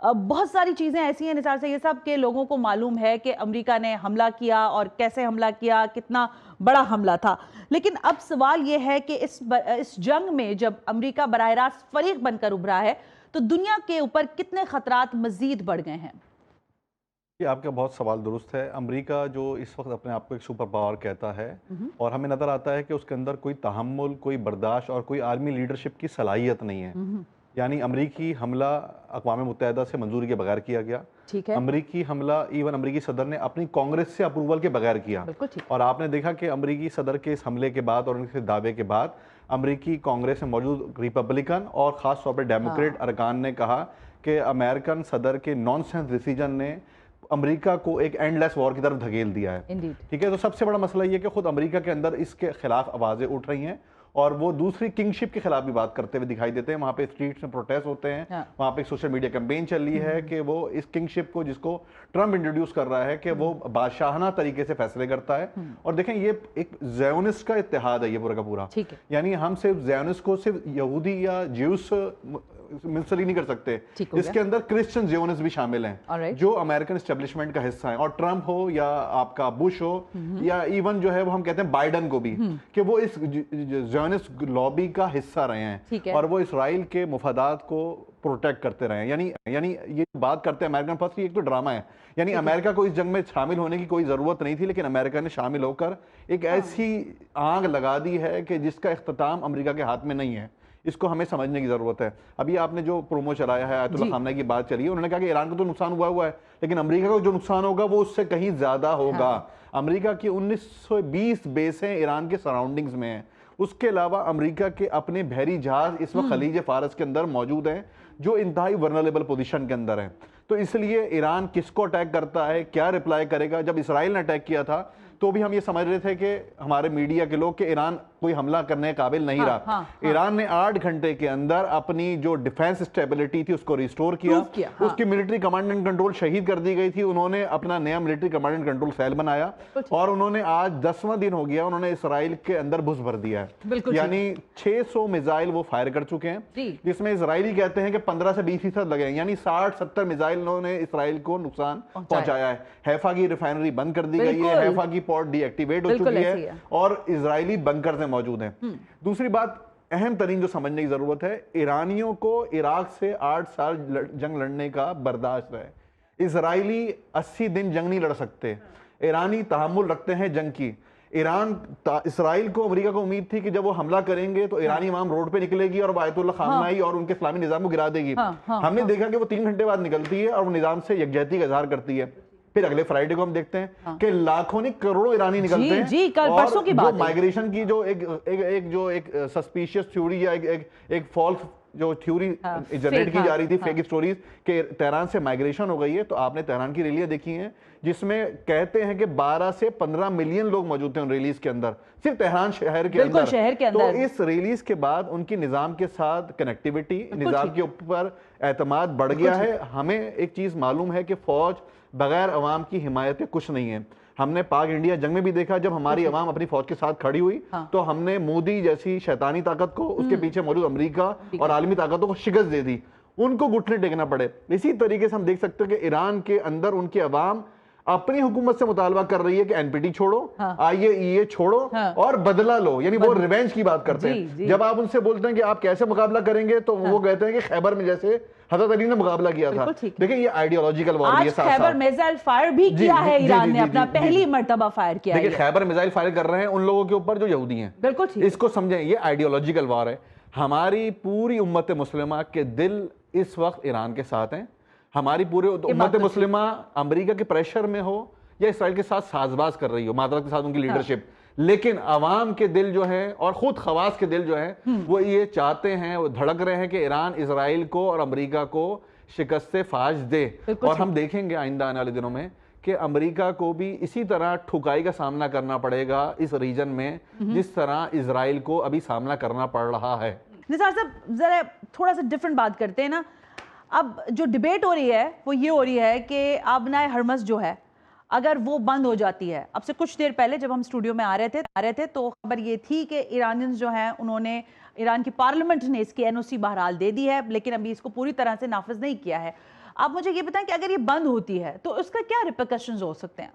बहुत सारी चीज़ें ऐसी हैं निसार से ये सब के लोगों को मालूम है कि अमेरिका ने हमला किया और कैसे हमला किया, कितना बड़ा हमला था। लेकिन अब सवाल ये है कि इस जंग में जब अमेरिका बराह रास्त फरीक बनकर उभरा है तो दुनिया के ऊपर कितने खतरात मजीद बढ़ गए हैं। ये आपका बहुत सवाल दुरुस्त है। अमेरिका जो इस वक्त अपने आप को एक सुपर पावर कहता है और हमें नज़र आता है कि उसके अंदर कोई तहम्मुल, कोई बर्दाश्त और कोई आर्मी लीडरशिप की सलाहियत नहीं है। यानी अमरीकी हमला अक़वाम मुत्तहिदा से मंजूरी के बगैर किया गया। ठीक है। अमरीकी हमला इवन अमरीकी सदर ने अपनी कांग्रेस से अप्रूवल के बगैर किया। और आपने देखा कि अमरीकी सदर के इस हमले के बाद और उनके दावे के बाद अमरीकी कांग्रेस में मौजूद रिपब्लिकन और ख़ास तौर पर डेमोक्रेट अरकान ने कहा कि अमेरिकन सदर के नॉनसेंस डिसीजन ने अमेरिका को एक एंडलेस वॉर की तरफ धकेल दिया है। ठीक है, तो सबसे बड़ा मसला ये कि खुद अमेरिका के अंदर इसके खिलाफ आवाज़ें उठ रही हैं और वो दूसरी किंगशिप के खिलाफ भी बात करते हुए दिखाई देते हैं। वहाँ पे स्ट्रीट्स में प्रोटेस्ट होते हैं। वहाँ पे एक सोशल मीडिया कैंपेन चल रही है कि वो इस किंगशिप को, जिसको ट्रम्प इंट्रोड्यूस कर रहा है, कि वो बादशाहाना तरीके से फैसले करता है। और देखें, ये एक ज़ायोनिस्ट का इत्तेहाद है ये पूरा का पूरा। यानी हम सिर्फ ज़ायोनिस्ट को सिर्फ यहूदी या ज्यूस मिसली नहीं कर सकते, इसके अंदर क्रिश्चियन ज़ायोनिस्ट भी शामिल हैं जो अमेरिकन एस्टेब्लिशमेंट का हिस्सा है। और ट्रम्प हो या आपका बुश हो या इवन जो है वो हम कहते हैं बाइडन को भी, कि वो इस ज़ायोनिस्ट लॉबी का हिस्सा रहे हैं और वो इसराइल के मुफादात को प्रोटेक्ट करते रहे हैं। यानी ये बात करते हैं अमेरिकन फर्स्ट, एक तो ड्रामा है। यानी अमेरिका को इस जंग में शामिल होने की कोई ज़रूरत नहीं थी, लेकिन अमेरिका ने शामिल होकर एक ऐसी आग लगा दी है कि जिसका इख्तिताम अमेरिका के हाथ में नहीं है। इसको हमें समझने की ज़रूरत है। अभी आपने जो प्रोमो चलाया है, आयतुल्लाह खामनेई की बात चली है, उन्होंने कहा कि ईरान को तो नुकसान हुआ है, लेकिन अमेरिका को जो नुकसान होगा वो उससे कहीं ज़्यादा होगा। अमेरिका की 1920 बेसें ईरान के सराउंडिंग्स में हैं। उसके अलावा अमेरिका के अपने बहरी जहाज इस वक्त खलीज फारस के अंदर मौजूद हैं जो इंतहाई वर्नरेबल पोजीशन के अंदर हैं। तो इसलिए ईरान किसको अटैक करता है, क्या रिप्लाई करेगा। जब इसराइल ने अटैक किया था तो भी हम ये समझ रहे थे कि हमारे मीडिया के लोग कि ईरान कोई हमला करने के काबिल नहीं रहा। ईरान ने 8 घंटे के अंदर अपनी जो डिफेंस स्टेबिलिटी थी उसको रिस्टोर किया। उसकी मिलिट्री कमांड एंड कंट्रोल शहीद कर दी गई थी। उन्होंने अपना नया military command and control cell बनाया और उन्होंने आज 10वां दिन हो गया, उन्होंने इसराइल के अंदर घुस भर दिया है। यानी 600 मिसाइल वो फायर कर चुके हैं, जिसमें इसराइली कहते हैं कि 15 से 20% लगे हैं। यानी 60-70 मिसाइल उन्होंने इसराइल को नुकसान पहुंचाया है। हैफा की रिफाइनरी बंद कर दी गई है, हैफा की पोर्ट डीएक्टिवेट हो चुकी है और इजरायली बंकर में मौजूद हैं। दूसरी बात अहम तरीन जो समझने की जरूरत है, ईरानियों को इराक से 8 साल जंग लड़ने का बर्दाश्त है। इजरायली 80 दिन जंग नहीं लड़ सकते। ईरानी तहम्मुल रखते हैं जंग की। इसराइल को, अमेरिका को उम्मीद थी कि जब वो हमला करेंगे तो ईरानी इमाम रोड पे निकलेगी और आयतुल्लाह खामनेई और उनके इस्लामी निजाम को गिरा देगी। हमने देखा कि वो 3 घंटे बाद निकलती है और वो निजाम से यकजहती का इजहार करती है। फिर अगले फ्राइडे को हम देखते हैं कि लाखों नहीं करोड़ों ईरानी निकलते हैं। जी, कल परसों की बात है। माइग्रेशन की जो एक सस्पिशियस थ्योरी या एक फॉल्स जो थ्योरी जनरेट की जा रही थी, फेक स्टोरीज के तेहरान से माइग्रेशन हो गई है। तो आपने तेहरान की रैलियां देखी हैं जिसमें कहते हैं कि 12 से 15 मिलियन लोग मौजूद थे उन रैलीज के अंदर, सिर्फ तेहरान शहर के अंदर। तो इस रैलीज के बाद उनकी निजाम के साथ कनेक्टिविटी, निजाम के ऊपर एतमाद बढ़ गया है। हमें एक चीज मालूम है कि फौज बगैर अवाम की हिमायत के कुछ नहीं है। हमने पाक इंडिया जंग में भी देखा, जब हमारी अवाम अपनी फौज के साथ खड़ी हुई तो हमने मोदी जैसी शैतानी ताकत को, उसके पीछे मौजूद अमेरिका और आलमी ताकतों को शिकस्त दे दी, उनको घुटने टेकना पड़े। इसी तरीके से हम देख सकते हैं कि ईरान के अंदर उनकी अवाम अपनी हुकूमत से मुतालबा कर रही है कि एनपीटी छोड़ो, IAEA छोड़ो और बदला लो। यानी वो रिवेंज की बात करते हैं। जब आप उनसे बोलते हैं कि आप कैसे मुकाबला करेंगे तो वो कहते हैं कि खैबर में जैसे हज़रत अली ने मुकाबला किया था। देखिए, ये आइडियोलॉजिकल वॉर है। खैबर मिसाइल फायर भी किया है ईरान ने, अपना पहली मर्तबा फायर किया है। देखिए, खैबर मिसाइल फायर कर रहे हैं उन लोगों के ऊपर जो यहूदी हैं। बिल्कुल ठीक। इसको समझें, ये आइडियोलॉजिकल वॉर है। हमारी पूरी उम्मत मुस्लिमा के दिल इस वक्त ईरान के साथ हैं। हमारी पूरी उम्मत मुस्लिमा अमेरिका के प्रेशर में हो या इसराइल के साथ साजबाज कर रही हो, मादरत के साथ उनकी लीडरशिप, लेकिन अवाम के दिल जो है और खुद खवास के दिल जो है वो ये चाहते हैं, वो धड़क रहे हैं कि ईरान इजराइल को और अमेरिका को शिकस्त फाश दे। और हम देखेंगे आइंदा आने वाले दिनों में कि अमेरिका को भी इसी तरह ठुकाई का सामना करना पड़ेगा इस रीजन में, जिस तरह इजराइल को अभी सामना करना पड़ रहा है। निसार साहब, जरा थोड़ा सा डिफरेंट बात करते हैं ना। अब जो डिबेट हो रही है वो ये हो रही है कि आबनाए हरमस जो है, अगर वो बंद हो जाती है, अब से कुछ देर पहले जब हम स्टूडियो में आ रहे थे तो खबर ये थी कि ईरानियंस जो हैं उन्होंने, ईरान की पार्लियामेंट ने इसकी NOC बहरहाल दे दी है, लेकिन अभी इसको पूरी तरह से नाफिज नहीं किया है। आप मुझे ये बताएं कि अगर ये बंद होती है तो उसका क्या रिpercussions हो सकते हैं?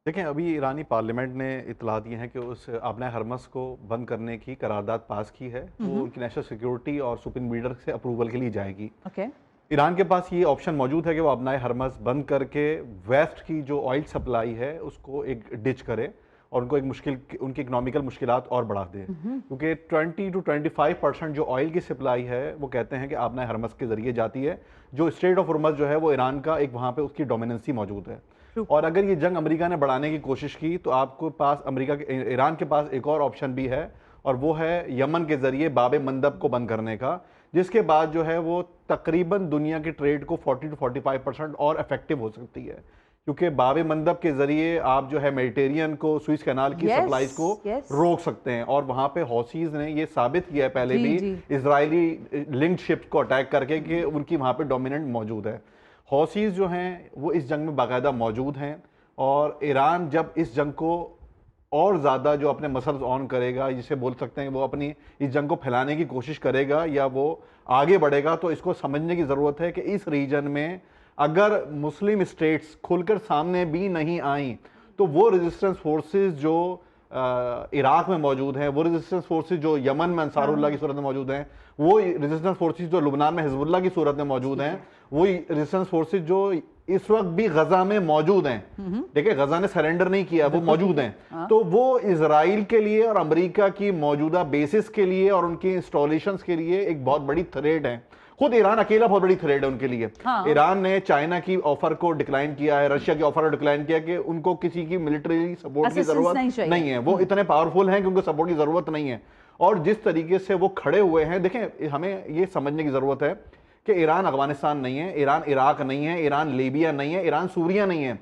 देखें, अभी ईरानी पार्लियामेंट ने इतला दी है कि उस आबना हरमस को बंद करने की करारदाद पास की है। वो उनकी नेशनल सिक्योरिटी और सुप्रीम लीडर से अप्रूवल के लिए जाएगी। ईरान के पास ये ऑप्शन मौजूद है कि वो अपना हरमस बंद करके वेस्ट की जो ऑयल सप्लाई है उसको एक डिच करे और उनको उनकी इकोनॉमिकल मुश्किलात और बढ़ा दे, क्योंकि 20 to 25% जो ऑयल की सप्लाई है वो कहते हैं कि अपना हरमस के जरिए जाती है। जो स्ट्रेट ऑफ हॉर्मज़ जो है वो ईरान का एक वहाँ पे उसकी डोमिनेंसी मौजूद है। और अगर ये जंग अमेरिका ने बढ़ाने की कोशिश की तो आपको पास ईरान के पास एक और ऑप्शन भी है, और वो है यमन के जरिए बाब मंदब को बंद करने का, जिसके बाद जो है वो तकरीबन दुनिया के ट्रेड को 40 to 45% और इफेक्टिव हो सकती है, क्योंकि बाब मंदब के जरिए आप जो है मेडिटेरियन को, स्विस कैनाल की सप्लाईज को रोक सकते हैं। और वहां पे हौसीज ने ये साबित किया है पहले भी इजरायली लिंक्ड शिप्स को अटैक करके कि उनकी वहां पे डोमिनेंट मौजूद है। हौसीज जो हैं वो इस जंग में बाकायदा मौजूद हैं, और ईरान जब इस जंग को और ज़्यादा जो अपने मसल्स ऑन करेगा, जिसे बोल सकते हैं वो अपनी इस जंग को फैलाने की कोशिश करेगा या वो आगे बढ़ेगा, तो इसको समझने की ज़रूरत है कि इस रीजन में अगर मुस्लिम स्टेट्स खुलकर सामने भी नहीं आई तो वो रेजिस्टेंस फोर्सेस जो इराक में मौजूद हैं, वो रेजिस्टेंस फोर्सेस जो यमन में अंसारुल्लाह की सूरत में मौजूद हैं, वो रेजिस्टेंस फोर्सेस जो लुबनान में हिजबुल्लाह की सूरत में मौजूद हैं, वो रेजिस्टेंस फोर्सेस जो इस वक्त भी गजा में मौजूद हैं। देखिए, गजा ने सरेंडर नहीं किया, वो मौजूद हैं। तो वो इजराइल के लिए और अमेरिका की मौजूदा बेसिस के लिए और उनकी इंस्टॉलेशंस के लिए एक बहुत बड़ी थ्रेट है। खुद ईरान अकेला बहुत बड़ी थ्रेट है उनके लिए। ईरान ने चाइना की ऑफर को डिक्लाइन किया है, रशिया की ऑफर को डिक्लाइन किया कि उनको किसी की मिलिट्री सपोर्ट की जरूरत नहीं है, वो इतने पावरफुल हैं कि उनको सपोर्ट की जरूरत नहीं है। और जिस तरीके से वो खड़े हुए हैं, देखें, हमें ये समझने की जरूरत है कि ईरान अफगानिस्तान नहीं है, ईरान इराक नहीं है, ईरान लीबिया नहीं है, ईरान सूरिया नहीं है।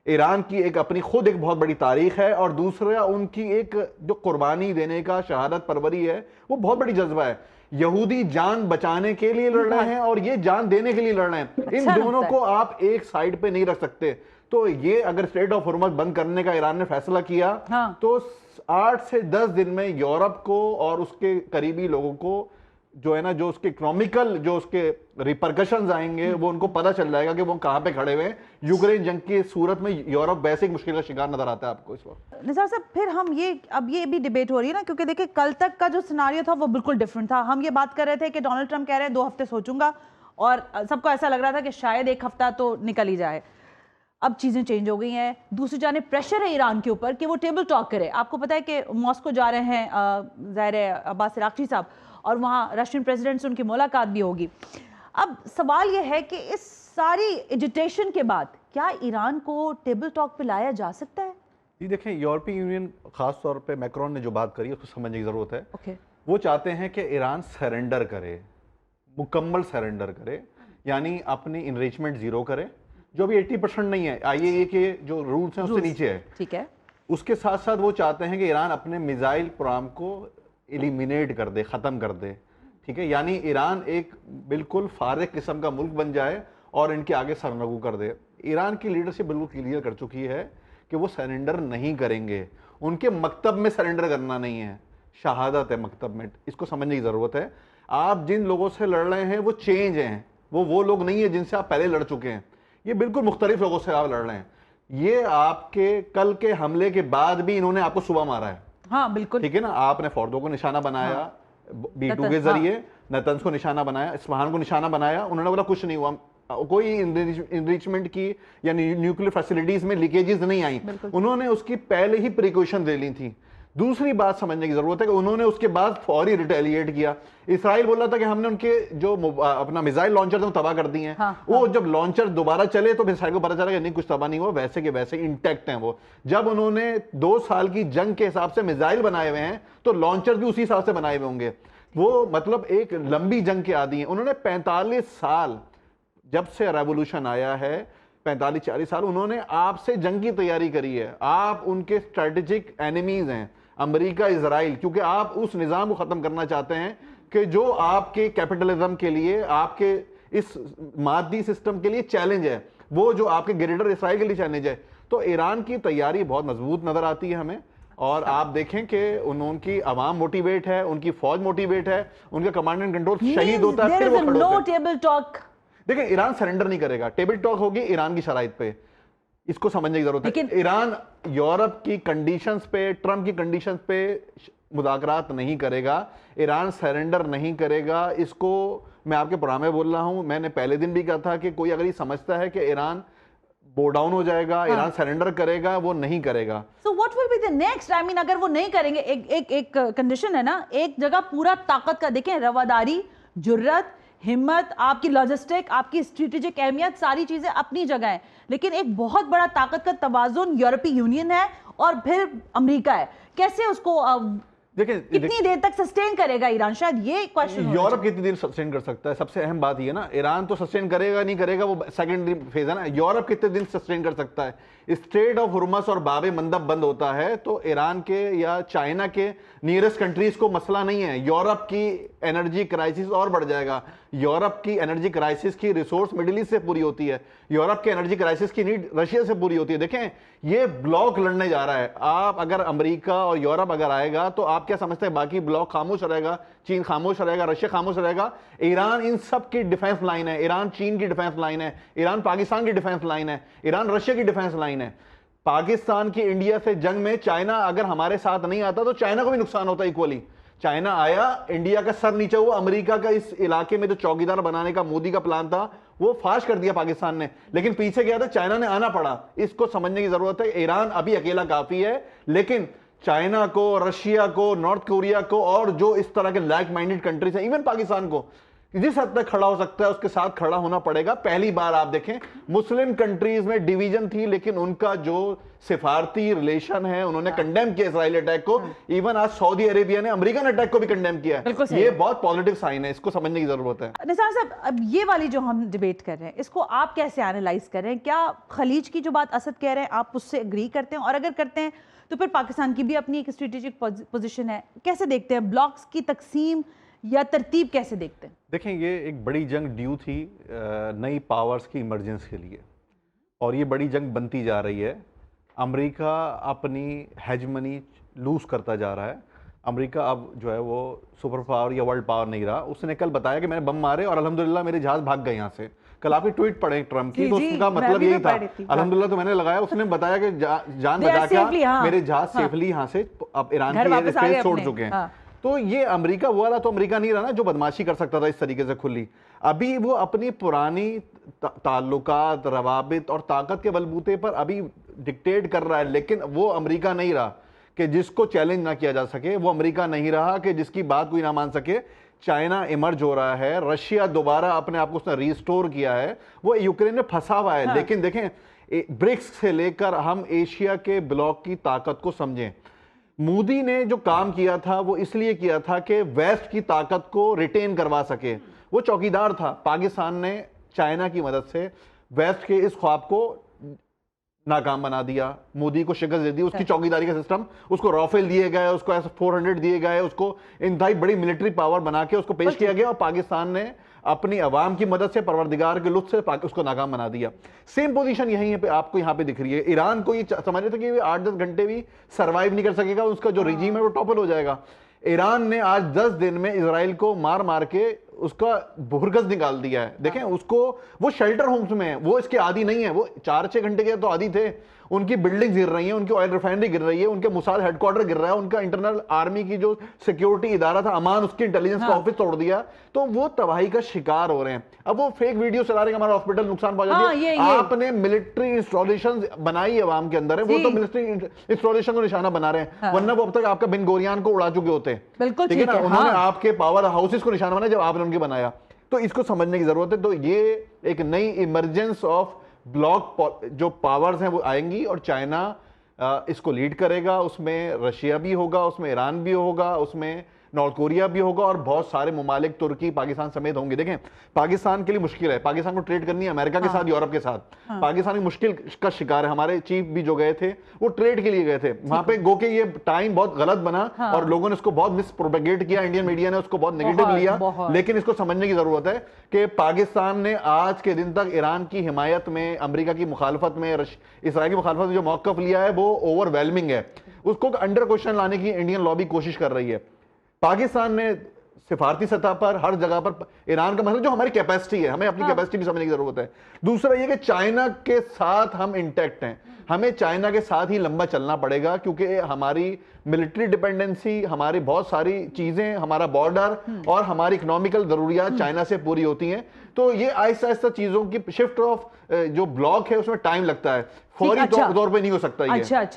ईरान की एक अपनी खुद एक बहुत बड़ी तारीख है, और दूसरा उनकी एक जो कुर्बानी देने का शहादत परवरी है वो बहुत बड़ी जज्बा है। यहूदी जान बचाने के लिए लड़ रहे हैं और ये जान देने के लिए लड़ रहे हैं। इन दोनों को आप एक साइड पे नहीं रख सकते। तो ये अगर स्ट्रेट ऑफ हॉर्मज़ बंद करने का ईरान ने फैसला किया तो 8 से 10 दिन में यूरोप को और उसके करीबी लोगों को जो है ना, जो उसके इकोनॉमिकल जो उसके रिपरकशंस आएंगे वो उनको पता चल जाएगा कि वो कहां पे खड़े हुए हैं। यूक्रेन जंग की सूरत में यूरोप वैसे एक मुश्किल का शिकार नजर आता है आपको इस वक्त। निसार साहब, फिर हम अब ये भी डिबेट हो रही है ना, क्योंकि देखिए कल तक का जो सिनारियो था वो बिल्कुल डिफरेंट था। हम ये बात कर रहे थे कि डोनाल्ड ट्रंप कह रहे हैं 2 हफ्ते सोचूंगा, और सबको ऐसा लग रहा था कि शायद 1 हफ्ता तो निकल ही जाए। अब चीज़ें चेंज हो गई हैं। दूसरी जानिब प्रेशर है ईरान के ऊपर कि वो टेबल टॉक करे। आपको पता है कि मॉस्को जा रहे हैं ज़ाहिर है अब्बास अराग़ची साहब, और वहाँ रशियन प्रेसिडेंट से उनकी मुलाकात भी होगी। अब सवाल यह है कि इस सारी एजिटेशन के बाद क्या ईरान को टेबल टॉक पे लाया जा सकता है? जी देखें, यूरोपीय यूनियन खास तौर पे मैक्रोन ने जो बात करी है उसको समझने की ज़रूरत है। वो चाहते हैं कि ईरान सरेंडर करे, मुकम्मल सरेंडर करे, यानी अपनी इनरिचमेंट ज़ीरो करे, जो भी 80% नहीं है, IAEA के जो रूल्स हैं उससे नीचे है। ठीक है। उसके साथ साथ वो चाहते हैं कि ईरान अपने मिसाइल प्रोग्राम को एलिमिनेट कर दे, ख़त्म कर दे। ठीक है, यानी ईरान एक बिल्कुल फारिग किस्म का मुल्क बन जाए और इनके आगे सरनगू कर दे। ईरान की लीडरशिप बिल्कुल क्लियर कर चुकी है कि वो सरेंडर नहीं करेंगे। उनके मकतब में सरेंडर करना नहीं है, शहादत है मकतब में। इसको समझने की ज़रूरत है। आप जिन लोगों से लड़ रहे हैं वो चेंज हैं, वो लोग नहीं है जिनसे आप पहले लड़ चुके हैं। ये बिल्कुल मुख्तलिफ लोगों से आप लड़ रहे हैं। ये आपके कल के हमले के बाद भी इन्होंने आपको सुबह मारा है। हाँ बिल्कुल, ठीक है ना। आपने फोर्दो को निशाना बनाया, B2 के जरिए नतंज को निशाना बनाया, इस्फहान को निशाना बनाया। उन्होंने बोला कुछ नहीं हुआ, कोई इनरिचमेंट की या न्यूक्लियर फैसिलिटीज में लीकेजेस नहीं आई। उन्होंने उसकी पहले ही प्रिकॉशन ले ली थी। दूसरी बात समझने की जरूरत है कि उन्होंने उसके बाद फौरी रिटेलिएट किया। इसराइल बोल रहा था कि हमने उनके जो अपना मिसाइल लॉन्चर थे तबाह कर दिए हैं। वो जब लॉन्चर दोबारा चले तो इसराइल को पता चला कि नहीं, कुछ तबाह नहीं हुआ, वैसे के वैसे इंटैक्ट हैं वो। जब उन्होंने 2 साल की जंग के हिसाब से मिसाइल बनाए हुए हैं तो लॉन्चर भी उसी हिसाब से बनाए हुए होंगे। वो मतलब एक लंबी जंग के आदी हैं। उन्होंने 45 साल, जब से रेवोल्यूशन आया है, 45-40 साल उन्होंने आपसे जंग की तैयारी करी है। आप उनके स्ट्रेटेजिक एनिमीज हैं, अमेरिका, इजराइल, क्योंकि आप उस निज़ाम को ख़त्म करना चाहते हैं कि जो आपके कैपिटलिज्म के लिए, आपके इस मादी सिस्टम के लिए चैलेंज है, वो जो आपके ग्रेटर इसराइल के लिए चैलेंज है। तो ईरान की तैयारी बहुत मजबूत नज़र आती है हमें। और आप देखें कि उनकी आवाम मोटिवेट है, उनकी फौज मोटिवेट है, उनका कमांड एंड कंट्रोल शहीद होता है, फिर वो खड़े होते हैं। टेबल टॉक देखिए ईरान सरेंडर नहीं करेगा, टेबल टॉक होगी ईरान की शराइत पे, इसको समझने की जरूरत है। ईरान यूरोप की कंडीशंस पे, ट्रंप की कंडीशंस पे मुज़ाकरात नहीं करेगा, ईरान सरेंडर नहीं करेगा। इसको मैं आपके प्रोग्राम में बोल रहा हूं, मैंने पहले दिन भी कहा था कि कोई अगर ये समझता है कि ईरान बो डाउन हो जाएगा, ईरान सरेंडर करेगा, वो नहीं करेगा। So what will be the next? I mean अगर वो नहीं करेंगे, एक कंडीशन है ना, एक जगह पूरा ताकत का देखें, रवादारी, जुर्रत, हिम्मत, आपकी लॉजिस्टिक, आपकी स्ट्रेटेजिक अहमियत, सारी चीजें अपनी जगह है, लेकिन एक बहुत बड़ा ताकत का तवाजुन यूरोपीय यूनियन है और फिर अमेरिका है। कैसे उसको देखिए कितनी देर तक सस्टेन करेगा ईरान? शायद ये क्वेश्चन। यूरोप कितनी देर सस्टेन कर सकता है, सबसे अहम बात ये ना, ईरान तो सस्टेन करेगा नहीं करेगा वो सेकेंडरी फेज है ना। यूरोप कितने दिन सस्टेन कर सकता है? स्ट्रेट ऑफ हुर्मस और बाब मंदब बंद होता है तो ईरान के या चाइना के नियरेस्ट कंट्रीज को मसला नहीं है। यूरोप की एनर्जी क्राइसिस और बढ़ जाएगा। यूरोप की एनर्जी क्राइसिस की रिसोर्स मिडिल ईस्ट से पूरी होती है, यूरोप की एनर्जी क्राइसिस की नीड रशिया से पूरी होती है। देखें ये ब्लॉक लड़ने जा रहा है। आप अगर अमेरिका और यूरोप अगर आएगा तो आप क्या समझते हैं बाकी ब्लॉक खामोश रहेगा? चीन खामोश रहेगा, रशिया खामोश रहेगा। ईरान इन सब की डिफेंस लाइन है, ईरान चीन की डिफेंस लाइन है, ईरान पाकिस्तान की डिफेंस लाइन है, ईरान रशिया की डिफेंस लाइन है। पाकिस्तान की इंडिया से जंग में चाइना अगर हमारे साथ नहीं आता तो चाइना को भी नुकसान होता है इक्वली। चाइना आया, इंडिया का सर नीचे हुआ, अमेरिका का इस इलाके में जो चौकीदार बनाने का मोदी का प्लान था वो फाश कर दिया पाकिस्तान ने, लेकिन पीछे गया था, चाइना ने आना पड़ा। इसको समझने की जरूरत है। ईरान अभी अकेला काफी है, लेकिन चाइना को, रशिया को, नॉर्थ कोरिया को और जो इस तरह के लाइक माइंडेड कंट्रीज हैं, इवन पाकिस्तान को जिस हद तक खड़ा हो सकता है उसके साथ खड़ा होना पड़ेगा। पहली बार आप देखें मुस्लिम कंट्रीज में डिवीजन थी, लेकिन उनका जो सिफारती रिलेशन है उन्होंने कंडेम किया इजराइल अटैक को। इवन आज सऊदी अरेबिया ने अमेरिकन अटैक को भी कंडेम किया है। ये बहुत पॉजिटिव साइन है, इसको समझने की जरूरत है। निसार साहब, अब ये वाली जो हम डिबेट कर रहे हैं इसको आप कैसे एनालाइज कर रहे हैं? क्या खलीज की जो बात असद कह रहे हैं आप उससे एग्री करते हैं, और अगर करते हैं तो फिर पाकिस्तान की भी अपनी एक स्ट्रेटेजिक पोजीशन है, कैसे देखते हैं? ब्लॉक्स की तकसीम या तरतीब कैसे देखते हैं? देखें ये एक बड़ी जंग ड्यू थी नई पावर्स की इमरजेंस के लिए, और ये बड़ी जंग बनती जा रही है। अमेरिका अपनी हेजमनी लूज करता जा रहा है। अमेरिका अब जो है वो सुपर पावर या वर्ल्ड पावर नहीं रहा। उसने कल बताया कि मैंने बम मारे और अल्हम्दुलिल्लाह मेरे जहाज भाग गए यहाँ से। कल आपकी ट्वीट पढ़े ट्रम्प की, तो उसका मतलब यही था, अल्हम्दुलिल्लाह तो मैंने लगाया। उसने बताया कि जान बचा के मेरे जहाज सेफली यहाँ से अब ईरान की एयर स्पेस छोड़ चुके हैं। तो ये अमेरिका वो वाला तो अमेरिका नहीं रहा ना जो बदमाशी कर सकता था इस तरीके से खुली। अभी वो अपनी पुरानी ताल्लुकात, रवाबित और ताकत के बलबूते पर अभी डिक्टेट कर रहा है, लेकिन वो अमेरिका नहीं रहा कि जिसको चैलेंज ना किया जा सके। वो अमेरिका नहीं रहा कि जिसकी बात कोई ना मान सके। चाइना इमर्ज हो रहा है, रशिया दोबारा अपने आप को उसने रिस्टोर किया है, वो यूक्रेन में फंसा हुआ है। लेकिन देखें ब्रिक्स से लेकर हम एशिया के ब्लॉक की ताकत को समझें। मोदी ने जो काम किया था वो इसलिए किया था कि वेस्ट की ताकत को रिटेन करवा सके। वो चौकीदार था। पाकिस्तान ने चाइना की मदद से वेस्ट के इस ख्वाब को नाकाम बना दिया, मोदी को शिकस्त दे दी। उसकी चौकीदारी का सिस्टम, उसको राफेल दिए गए, उसको S-400 दिए गए, उसको इंतहाई बड़ी मिलिट्री पावर बना के उसको पेश किया गया, और पाकिस्तान ने अपनी अवाम की मदद से, परवरदिगार के लुत्फ से उसको नाकाम बना दिया। सेम पोजीशन यही पे आपको यहाँ पे दिख रही है। ईरान को ये समझ रहे थे कि 8-10 घंटे भी सर्वाइव नहीं कर सकेगा, उसका जो रिजीम है वो टॉपल हो जाएगा। ईरान ने आज 10 दिन में इजराइल को मार मार के उसका भुरगस निकाल दिया है। देखें उसको, वो शेल्टर होम्स में है, वो इसके आदी नहीं है। वो 4-6 घंटे के तो आदी थे। उनकी बिल्डिंग गिर रही है, उनकी ऑयल रिफाइनरी गिर रही है, उनके मुसाद हेडक्वार्टर गिर रहा है, उनका इंटरनल आर्मी की जो सिक्योरिटी इदारा था अमान, उसकी इंटेलिजेंस का ऑफिस तोड़ दिया। तो वो तबाही का शिकार हो रहे हैं। अब वो फेक वीडियो चला रहे हैं हमारा हॉस्पिटल नुकसान पहुंचा दिया। आपने मिलिट्री इंस्टॉलेशन बनाई अवाम के अंदर है, वो तो मिलिट्री इंस्टॉलेशन को निशाना बना रहे हैं, वरना वो अब तक आपका बिन गोरियान को उड़ा चुके होते। ठीक है ना, उन्होंने आपके पावर हाउसेस को निशाना बनाया जब आपने उनके बनाया। तो इसको समझने की जरूरत है। तो ये एक नई इमरजेंस ऑफ ब्लॉक जो पावर्स हैं वो आएंगी, और चाइना इसको लीड करेगा। उसमें रशिया भी होगा, उसमें ईरान भी होगा, उसमें नॉर्थ कोरिया भी होगा, और बहुत सारे ममालिक, तुर्की, पाकिस्तान समेत होंगे। देखें पाकिस्तान के लिए मुश्किल है, पाकिस्तान को ट्रेड करनी है अमेरिका के साथ, यूरोप के साथ। पाकिस्तान की मुश्किल का शिकार है। हमारे चीफ भी जो गए थे वो ट्रेड के लिए गए थे वहां पे, गो के ये टाइम बहुत गलत बना, और लोगों ने इसको बहुत मिस प्रोपेगेट किया, इंडियन मीडिया ने उसको बहुत नेगेटिव लिया। लेकिन इसको समझने की जरूरत है कि पाकिस्तान ने आज के दिन तक ईरान की हिमायत में, अमेरिका की मुखालफत में, इसराइल की मुखालफत में जो मौकफ लिया है वो ओवरवेलमिंग है। उसको अंडर क्वेश्चन लाने की इंडियन लॉबी कोशिश कर रही है। पाकिस्तान ने सिफारती सतह पर, हर जगह पर ईरान का मतलब जो हमारी कैपेसिटी है, हमें अपनी कैपेसिटी भी समझने की जरूरत है। दूसरा ये कि चाइना के साथ हम इंटैक्ट हैं, हमें चाइना के साथ ही लंबा चलना पड़ेगा, क्योंकि हमारी मिलिट्री डिपेंडेंसी, हमारी बहुत सारी चीजें, हमारा बॉर्डर और हमारी इकोनॉमिकल जरूरियात चाइना से पूरी होती हैं। तो ये आहिस्ता आहिस्ता चीजों की शिफ्ट ऑफ जो ब्लॉक है उसमें टाइम लगता है, फौरी तौर पे नहीं हो सकता ये।